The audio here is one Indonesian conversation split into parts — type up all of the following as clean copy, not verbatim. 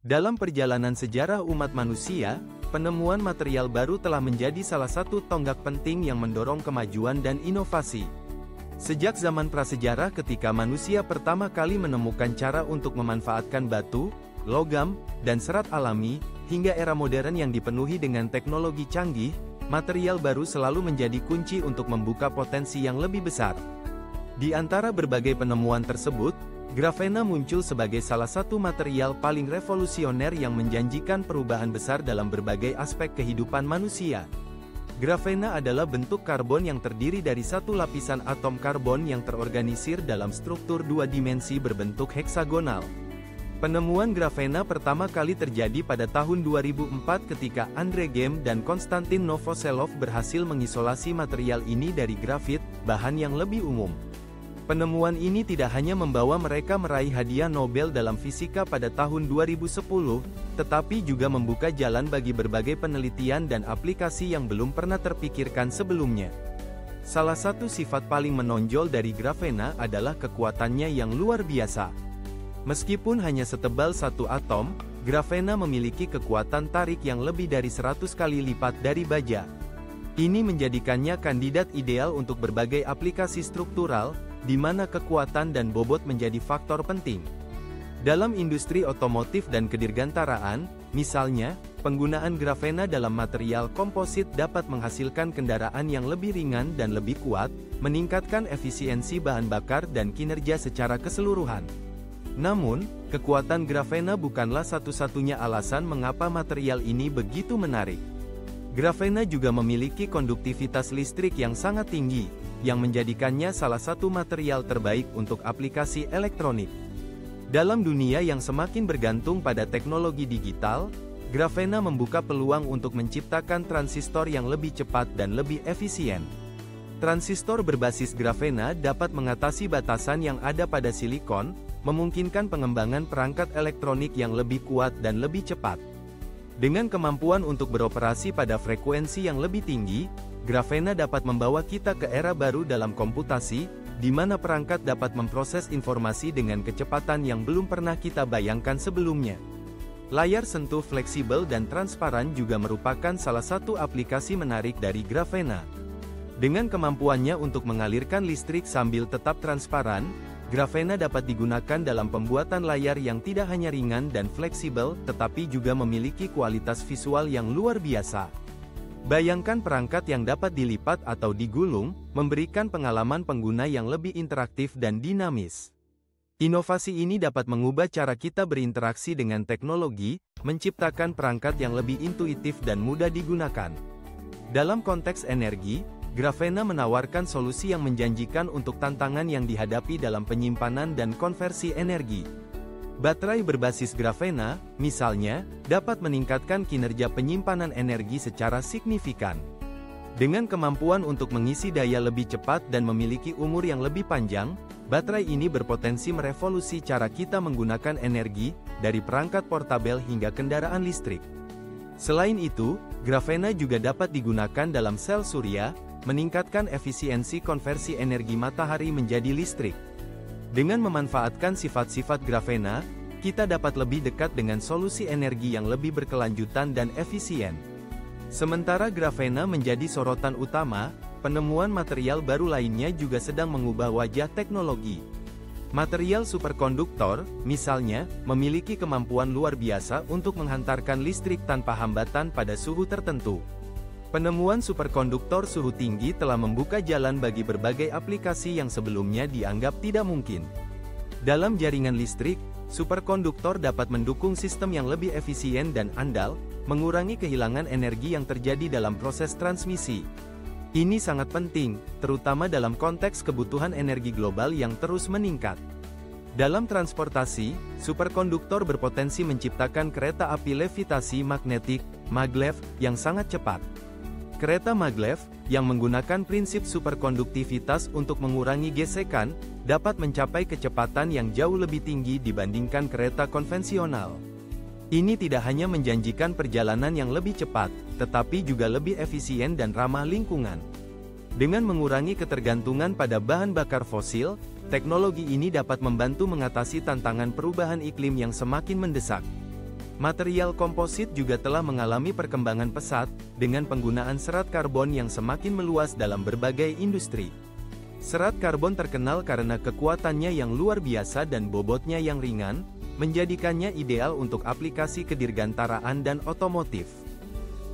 Dalam perjalanan sejarah umat manusia, penemuan material baru telah menjadi salah satu tonggak penting yang mendorong kemajuan dan inovasi. Sejak zaman prasejarah ketika manusia pertama kali menemukan cara untuk memanfaatkan batu, logam, dan serat alami, hingga era modern yang dipenuhi dengan teknologi canggih, material baru selalu menjadi kunci untuk membuka potensi yang lebih besar. Di antara berbagai penemuan tersebut, grafena muncul sebagai salah satu material paling revolusioner yang menjanjikan perubahan besar dalam berbagai aspek kehidupan manusia. Grafena adalah bentuk karbon yang terdiri dari satu lapisan atom karbon yang terorganisir dalam struktur dua dimensi berbentuk heksagonal. Penemuan grafena pertama kali terjadi pada tahun 2004 ketika Andre Geim dan Konstantin Novoselov berhasil mengisolasi material ini dari grafit, bahan yang lebih umum. Penemuan ini tidak hanya membawa mereka meraih hadiah Nobel dalam fisika pada tahun 2010, tetapi juga membuka jalan bagi berbagai penelitian dan aplikasi yang belum pernah terpikirkan sebelumnya. Salah satu sifat paling menonjol dari grafena adalah kekuatannya yang luar biasa. Meskipun hanya setebal satu atom, grafena memiliki kekuatan tarik yang lebih dari 100 kali lipat dari baja. Ini menjadikannya kandidat ideal untuk berbagai aplikasi struktural, di mana kekuatan dan bobot menjadi faktor penting. Dalam industri otomotif dan kedirgantaraan, misalnya, penggunaan grafena dalam material komposit dapat menghasilkan kendaraan yang lebih ringan dan lebih kuat, meningkatkan efisiensi bahan bakar dan kinerja secara keseluruhan. Namun, kekuatan grafena bukanlah satu-satunya alasan mengapa material ini begitu menarik. Grafena juga memiliki konduktivitas listrik yang sangat tinggi, yang menjadikannya salah satu material terbaik untuk aplikasi elektronik. Dalam dunia yang semakin bergantung pada teknologi digital, grafena membuka peluang untuk menciptakan transistor yang lebih cepat dan lebih efisien. Transistor berbasis grafena dapat mengatasi batasan yang ada pada silikon, memungkinkan pengembangan perangkat elektronik yang lebih kuat dan lebih cepat. Dengan kemampuan untuk beroperasi pada frekuensi yang lebih tinggi, grafena dapat membawa kita ke era baru dalam komputasi, di mana perangkat dapat memproses informasi dengan kecepatan yang belum pernah kita bayangkan sebelumnya. Layar sentuh fleksibel dan transparan juga merupakan salah satu aplikasi menarik dari grafena. Dengan kemampuannya untuk mengalirkan listrik sambil tetap transparan, grafena dapat digunakan dalam pembuatan layar yang tidak hanya ringan dan fleksibel, tetapi juga memiliki kualitas visual yang luar biasa. Bayangkan perangkat yang dapat dilipat atau digulung, memberikan pengalaman pengguna yang lebih interaktif dan dinamis. Inovasi ini dapat mengubah cara kita berinteraksi dengan teknologi, menciptakan perangkat yang lebih intuitif dan mudah digunakan. Dalam konteks energi, grafena menawarkan solusi yang menjanjikan untuk tantangan yang dihadapi dalam penyimpanan dan konversi energi. Baterai berbasis grafena, misalnya, dapat meningkatkan kinerja penyimpanan energi secara signifikan. Dengan kemampuan untuk mengisi daya lebih cepat dan memiliki umur yang lebih panjang, baterai ini berpotensi merevolusi cara kita menggunakan energi, dari perangkat portabel hingga kendaraan listrik. Selain itu, grafena juga dapat digunakan dalam sel surya, meningkatkan efisiensi konversi energi matahari menjadi listrik. Dengan memanfaatkan sifat-sifat grafena, kita dapat lebih dekat dengan solusi energi yang lebih berkelanjutan dan efisien. Sementara grafena menjadi sorotan utama, penemuan material baru lainnya juga sedang mengubah wajah teknologi. Material superkonduktor, misalnya, memiliki kemampuan luar biasa untuk menghantarkan listrik tanpa hambatan pada suhu tertentu. Penemuan superkonduktor suhu tinggi telah membuka jalan bagi berbagai aplikasi yang sebelumnya dianggap tidak mungkin. Dalam jaringan listrik, superkonduktor dapat mendukung sistem yang lebih efisien dan andal, mengurangi kehilangan energi yang terjadi dalam proses transmisi. Ini sangat penting, terutama dalam konteks kebutuhan energi global yang terus meningkat. Dalam transportasi, superkonduktor berpotensi menciptakan kereta api levitasi magnetik, maglev, yang sangat cepat. Kereta maglev, yang menggunakan prinsip superkonduktivitas untuk mengurangi gesekan, dapat mencapai kecepatan yang jauh lebih tinggi dibandingkan kereta konvensional. Ini tidak hanya menjanjikan perjalanan yang lebih cepat, tetapi juga lebih efisien dan ramah lingkungan. Dengan mengurangi ketergantungan pada bahan bakar fosil, teknologi ini dapat membantu mengatasi tantangan perubahan iklim yang semakin mendesak. Material komposit juga telah mengalami perkembangan pesat, dengan penggunaan serat karbon yang semakin meluas dalam berbagai industri. Serat karbon terkenal karena kekuatannya yang luar biasa dan bobotnya yang ringan, menjadikannya ideal untuk aplikasi kedirgantaraan dan otomotif.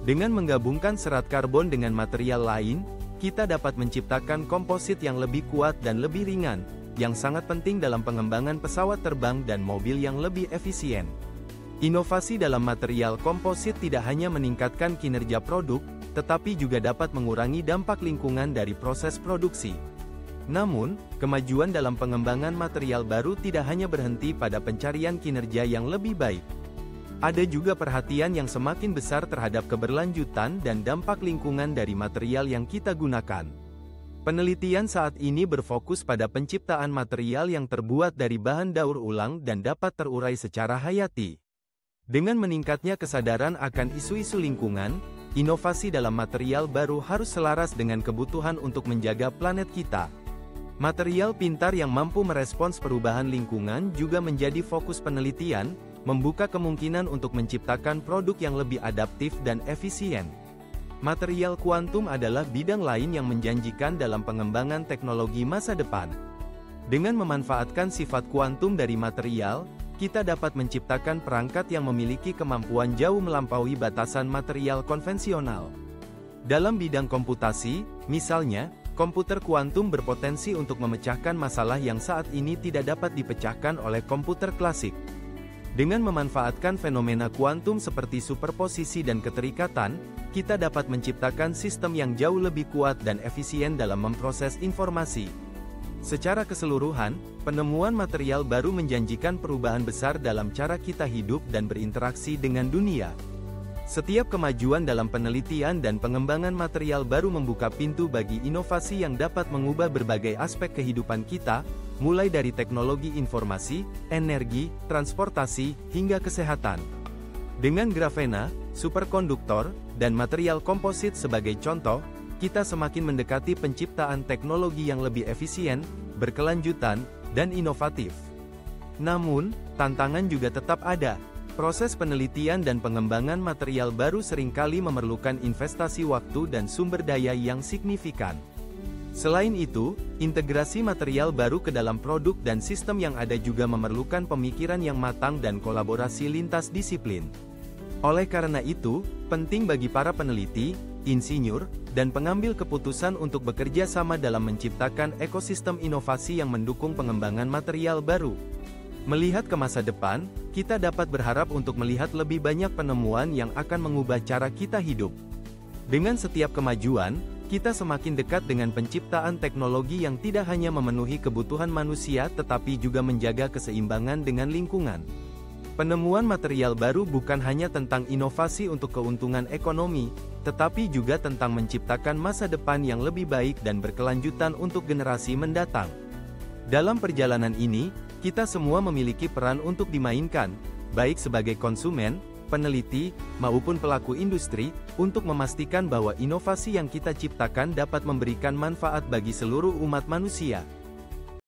Dengan menggabungkan serat karbon dengan material lain, kita dapat menciptakan komposit yang lebih kuat dan lebih ringan, yang sangat penting dalam pengembangan pesawat terbang dan mobil yang lebih efisien. Inovasi dalam material komposit tidak hanya meningkatkan kinerja produk, tetapi juga dapat mengurangi dampak lingkungan dari proses produksi. Namun, kemajuan dalam pengembangan material baru tidak hanya berhenti pada pencarian kinerja yang lebih baik. Ada juga perhatian yang semakin besar terhadap keberlanjutan dan dampak lingkungan dari material yang kita gunakan. Penelitian saat ini berfokus pada penciptaan material yang terbuat dari bahan daur ulang dan dapat terurai secara hayati. Dengan meningkatnya kesadaran akan isu-isu lingkungan, inovasi dalam material baru harus selaras dengan kebutuhan untuk menjaga planet kita. Material pintar yang mampu merespons perubahan lingkungan juga menjadi fokus penelitian, membuka kemungkinan untuk menciptakan produk yang lebih adaptif dan efisien. Material kuantum adalah bidang lain yang menjanjikan dalam pengembangan teknologi masa depan. Dengan memanfaatkan sifat kuantum dari material, kita dapat menciptakan perangkat yang memiliki kemampuan jauh melampaui batasan material konvensional. Dalam bidang komputasi, misalnya, komputer kuantum berpotensi untuk memecahkan masalah yang saat ini tidak dapat dipecahkan oleh komputer klasik. Dengan memanfaatkan fenomena kuantum seperti superposisi dan keterikatan, kita dapat menciptakan sistem yang jauh lebih kuat dan efisien dalam memproses informasi. Secara keseluruhan, penemuan material baru menjanjikan perubahan besar dalam cara kita hidup dan berinteraksi dengan dunia. Setiap kemajuan dalam penelitian dan pengembangan material baru membuka pintu bagi inovasi yang dapat mengubah berbagai aspek kehidupan kita, mulai dari teknologi informasi, energi, transportasi, hingga kesehatan. Dengan grafena, superkonduktor, dan material komposit sebagai contoh, kita semakin mendekati penciptaan teknologi yang lebih efisien, berkelanjutan, dan inovatif. Namun, tantangan juga tetap ada. Proses penelitian dan pengembangan material baru seringkali memerlukan investasi waktu dan sumber daya yang signifikan. Selain itu, integrasi material baru ke dalam produk dan sistem yang ada juga memerlukan pemikiran yang matang dan kolaborasi lintas disiplin. Oleh karena itu, penting bagi para peneliti, insinyur, dan pengambil keputusan untuk bekerja sama dalam menciptakan ekosistem inovasi yang mendukung pengembangan material baru. Melihat ke masa depan, kita dapat berharap untuk melihat lebih banyak penemuan yang akan mengubah cara kita hidup. Dengan setiap kemajuan, kita semakin dekat dengan penciptaan teknologi yang tidak hanya memenuhi kebutuhan manusia tetapi juga menjaga keseimbangan dengan lingkungan. Penemuan material baru bukan hanya tentang inovasi untuk keuntungan ekonomi, tetapi juga tentang menciptakan masa depan yang lebih baik dan berkelanjutan untuk generasi mendatang. Dalam perjalanan ini, kita semua memiliki peran untuk dimainkan, baik sebagai konsumen, peneliti, maupun pelaku industri, untuk memastikan bahwa inovasi yang kita ciptakan dapat memberikan manfaat bagi seluruh umat manusia.